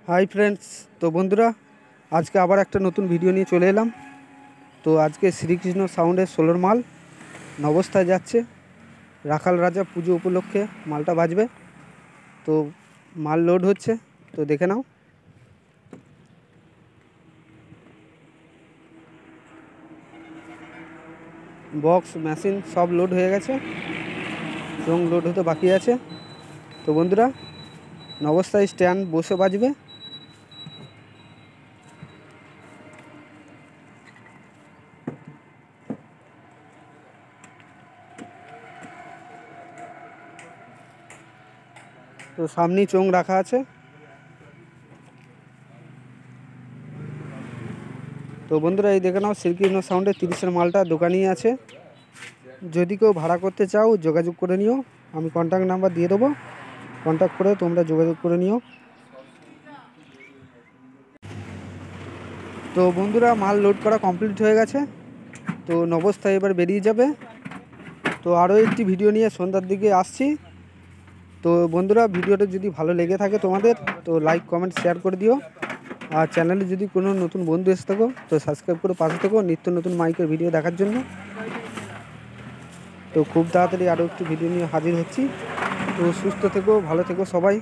Hi friends. तो बंधुरा आज के आबार एक नतून भिडियो निये चले एलाम। तो आज के श्रीकृष्ण साउंडे 16 माल नवस्थाय जाच्छे। राखाल राजा पुजो उपलक्षे मालटा बाजबे। तो माल लोड होच्छे, तो देखे नाओ। बक्स मेशिन सब लोड हो गेछे, चोंग लोड होते बाकी आछे। तो बंधुरा नवस्थाय स्टैंड बसे बाजबे। तो सामने चोंग रखा आछे। तो बंधुरा ये देखे नाओ श्रीकृष्ण साउंडे 30 मालटा दोकानेই আছে। যদি কেউ ভাড়া করতে চাও যোগাযোগ করে নিও, আমি কন্টাক্ট নাম্বার দিয়ে দেবো, কন্টাক্ট করে তোমরা যোগাযোগ করে নিও। তো বন্ধুরা মাল লোড করা কমপ্লিট হয়ে গেছে। তো নবস্থায় এবার বেরিয়ে যাবে। তো আরও একটি ভিডিও নিয়ে সন্ধ্যার দিকে আসছি। তো বন্ধুরা ভিডিওটা যদি ভালো লেগে থাকে তোমাদের, তো লাইক কমেন্ট শেয়ার করে দিও। আর চ্যানেলে যদি কোনো নতুন বন্ধু এসে থাকো তো সাবস্ক্রাইব করে পাশে থেকো নিত্য নতুন মাইকের ভিডিও দেখার জন্য। তো খুব তাড়াতাড়ি আরও একটি ভিডিও নিয়ে হাজির হচ্ছি। তো সুস্থ থেকো, ভালো থেকো সবাই।